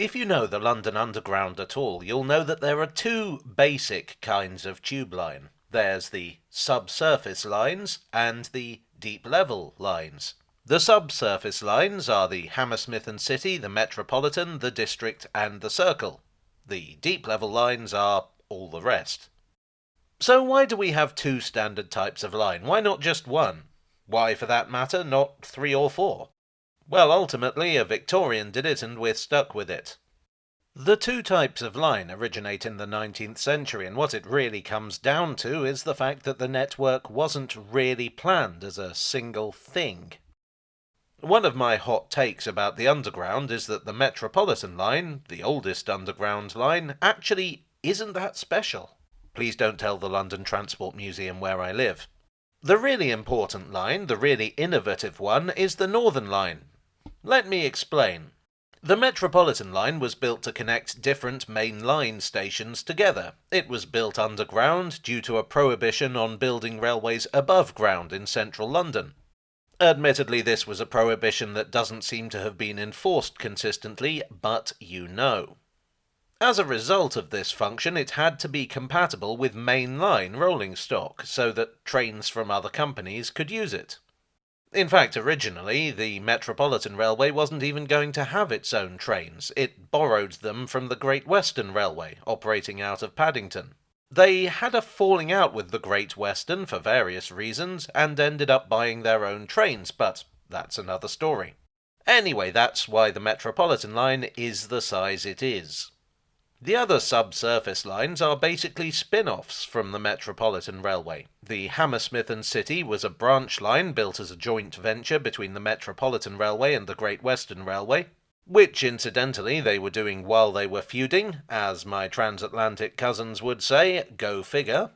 If you know the London Underground at all, you'll know that there are two basic kinds of tube line. There's the subsurface lines and the deep level lines. The subsurface lines are the Hammersmith and City, the Metropolitan, the District and the Circle. The deep level lines are all the rest. So why do we have two standard types of line? Why not just one? Why, for that matter, not three or four? Well, ultimately, a Victorian did it and we're stuck with it. The two types of line originate in the 19th century, and what it really comes down to is the fact that the network wasn't really planned as a single thing. One of my hot takes about the Underground is that the Metropolitan line, the oldest Underground line, actually isn't that special. Please don't tell the London Transport Museum where I live. The really important line, the really innovative one, is the Northern Line. Let me explain. The Metropolitan line was built to connect different main line stations together. It was built underground due to a prohibition on building railways above ground in central London. Admittedly, this was a prohibition that doesn't seem to have been enforced consistently, but you know. As a result of this function, it had to be compatible with main line rolling stock, so that trains from other companies could use it. In fact, originally, the Metropolitan Railway wasn't even going to have its own trains. It borrowed them from the Great Western Railway, operating out of Paddington. They had a falling out with the Great Western for various reasons, and ended up buying their own trains, but that's another story. Anyway, that's why the Metropolitan line is the size it is. The other subsurface lines are basically spin-offs from the Metropolitan Railway. The Hammersmith and City was a branch line built as a joint venture between the Metropolitan Railway and the Great Western Railway, which incidentally they were doing while they were feuding, as my transatlantic cousins would say, go figure.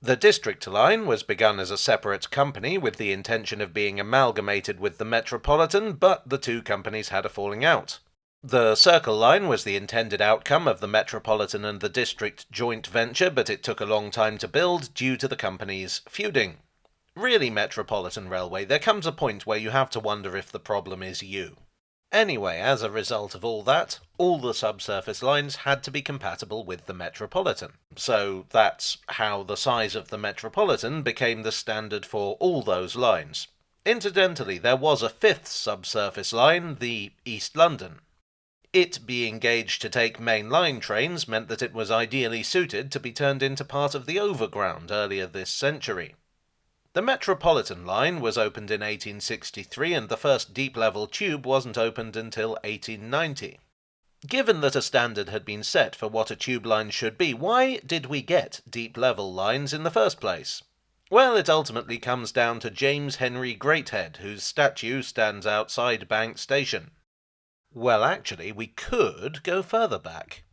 The District line was begun as a separate company with the intention of being amalgamated with the Metropolitan, but the two companies had a falling out. The Circle line was the intended outcome of the Metropolitan and the District joint venture, but it took a long time to build due to the companies feuding. Really, Metropolitan Railway, there comes a point where you have to wonder if the problem is you. Anyway, as a result of all that, all the subsurface lines had to be compatible with the Metropolitan. So that's how the size of the Metropolitan became the standard for all those lines. Incidentally, there was a fifth subsurface line, the East London. It being gauged to take main line trains meant that it was ideally suited to be turned into part of the Overground earlier this century. The Metropolitan line was opened in 1863 and the first deep-level tube wasn't opened until 1890. Given that a standard had been set for what a tube line should be, why did we get deep-level lines in the first place? Well, it ultimately comes down to James Henry Greathead, whose statue stands outside Bank Station. Well, actually, we could go further back.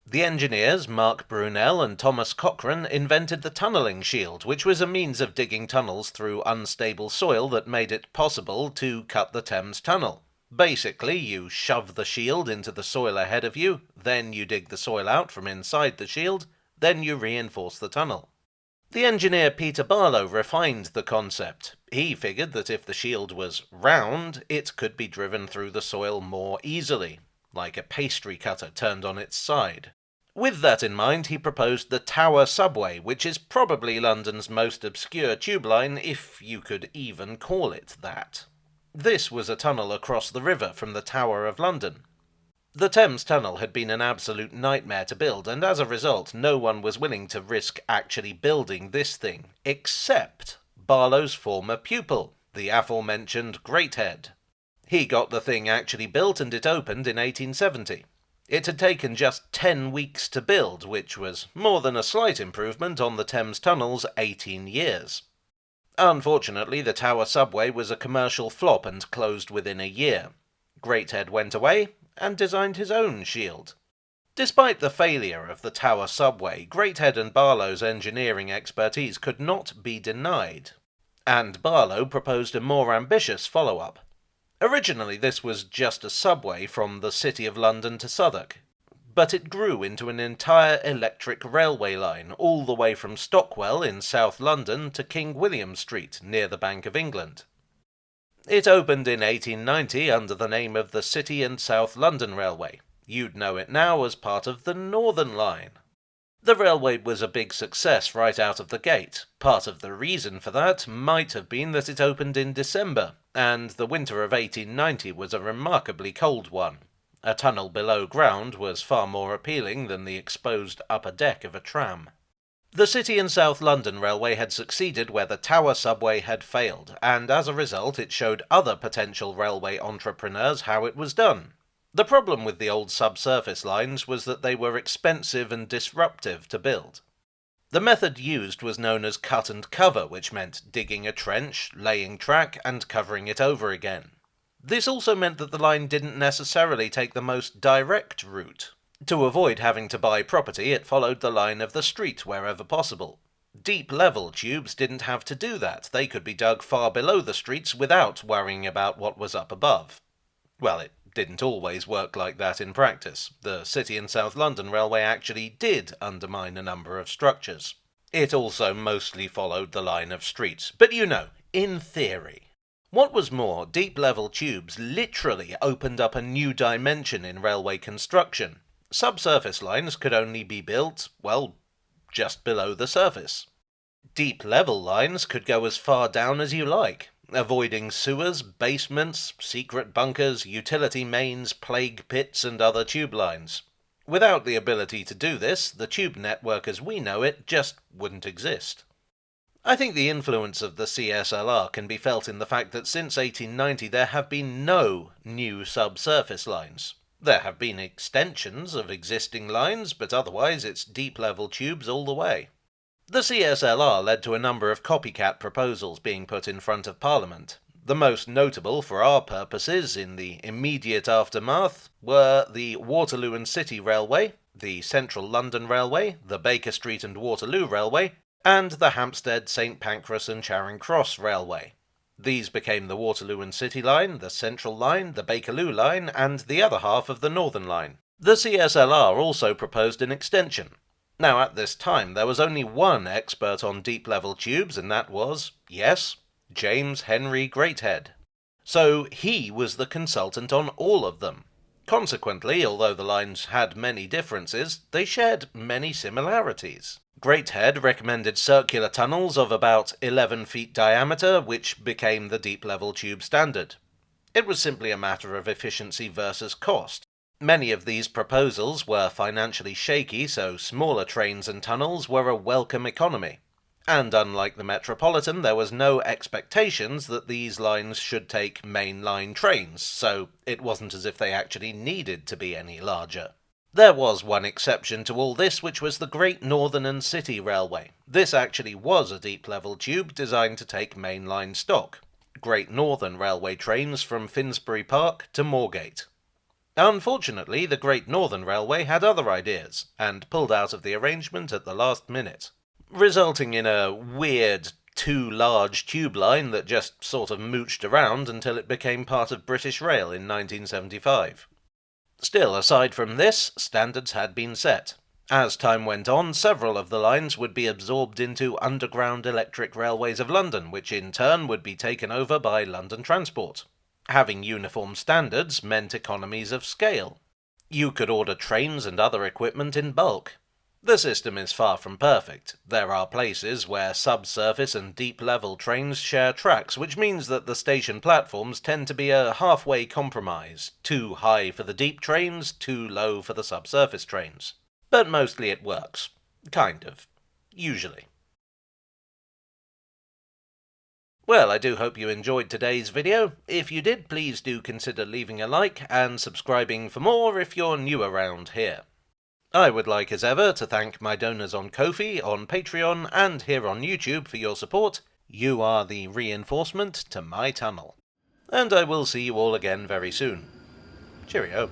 The engineers Mark Brunel and Thomas Cochrane invented the tunnelling shield, which was a means of digging tunnels through unstable soil that made it possible to cut the Thames Tunnel. Basically, you shove the shield into the soil ahead of you, then you dig the soil out from inside the shield, then you reinforce the tunnel. The engineer Peter Barlow refined the concept. He figured that if the shield was round, it could be driven through the soil more easily, like a pastry cutter turned on its side. With that in mind, he proposed the Tower Subway, which is probably London's most obscure tube line, if you could even call it that. This was a tunnel across the river from the Tower of London. The Thames Tunnel had been an absolute nightmare to build, and as a result, no one was willing to risk actually building this thing, except Barlow's former pupil, the aforementioned Greathead. He got the thing actually built and it opened in 1870. It had taken just 10 weeks to build, which was more than a slight improvement on the Thames Tunnel's 18 years. Unfortunately, the Tower Subway was a commercial flop and closed within a year. Greathead went away and designed his own shield. Despite the failure of the Tower Subway, Greathead and Barlow's engineering expertise could not be denied, and Barlow proposed a more ambitious follow-up. Originally, this was just a subway from the City of London to Southwark, but it grew into an entire electric railway line all the way from Stockwell in South London to King William Street near the Bank of England. It opened in 1890 under the name of the City and South London Railway. You'd know it now as part of the Northern Line. The railway was a big success right out of the gate. Part of the reason for that might have been that it opened in December, and the winter of 1890 was a remarkably cold one. A tunnel below ground was far more appealing than the exposed upper deck of a tram. The City and South London Railway had succeeded where the Tower subway had failed, and as a result it showed other potential railway entrepreneurs how it was done. The problem with the old subsurface lines was that they were expensive and disruptive to build. The method used was known as cut and cover, which meant digging a trench, laying track, and covering it over again. This also meant that the line didn't necessarily take the most direct route. To avoid having to buy property, it followed the line of the street wherever possible. Deep-level tubes didn't have to do that. They could be dug far below the streets without worrying about what was up above. Well, it didn't always work like that in practice. The City and South London Railway actually did undermine a number of structures. It also mostly followed the line of streets, but in theory. What was more, deep-level tubes literally opened up a new dimension in railway construction. Subsurface lines could only be built, just below the surface. Deep-level lines could go as far down as you like, avoiding sewers, basements, secret bunkers, utility mains, plague pits, and other tube lines. Without the ability to do this, the tube network as we know it just wouldn't exist. I think the influence of the CSLR can be felt in the fact that since 1890 there have been no new subsurface lines. There have been extensions of existing lines, but otherwise it's deep-level tubes all the way. The CSLR led to a number of copycat proposals being put in front of Parliament. The most notable for our purposes in the immediate aftermath were the Waterloo and City Railway, the Central London Railway, the Baker Street and Waterloo Railway, and the Hampstead, St Pancras and Charing Cross Railway. These became the Waterloo and City Line, the Central Line, the Bakerloo Line, and the other half of the Northern Line. The CSLR also proposed an extension. Now, at this time, there was only one expert on deep-level tubes, and that was, yes, James Henry Greathead. So he was the consultant on all of them. Consequently, although the lines had many differences, they shared many similarities. Greathead recommended circular tunnels of about 11 feet diameter, which became the deep-level tube standard. It was simply a matter of efficiency versus cost. Many of these proposals were financially shaky, so smaller trains and tunnels were a welcome economy. And unlike the Metropolitan, there was no expectations that these lines should take main-line trains, so it wasn't as if they actually needed to be any larger. There was one exception to all this, which was the Great Northern and City Railway. This actually was a deep-level tube designed to take main-line stock. Great Northern Railway trains from Finsbury Park to Moorgate. Unfortunately, the Great Northern Railway had other ideas, and pulled out of the arrangement at the last minute, resulting in a weird, too large tube line that just sort of mooched around until it became part of British Rail in 1975. Still, aside from this, standards had been set. As time went on, several of the lines would be absorbed into Underground Electric Railways of London, which in turn would be taken over by London Transport. Having uniform standards meant economies of scale. You could order trains and other equipment in bulk. The system is far from perfect. There are places where subsurface and deep-level trains share tracks, which means that the station platforms tend to be a halfway compromise, too high for the deep trains, too low for the subsurface trains. But mostly it works. Kind of. Usually. Well, I do hope you enjoyed today's video. If you did, please do consider leaving a like and subscribing for more if you're new around here. I would like, as ever, to thank my donors on Ko-fi, on Patreon, and here on YouTube for your support. You are the reinforcement to my tunnel. And I will see you all again very soon. Cheerio.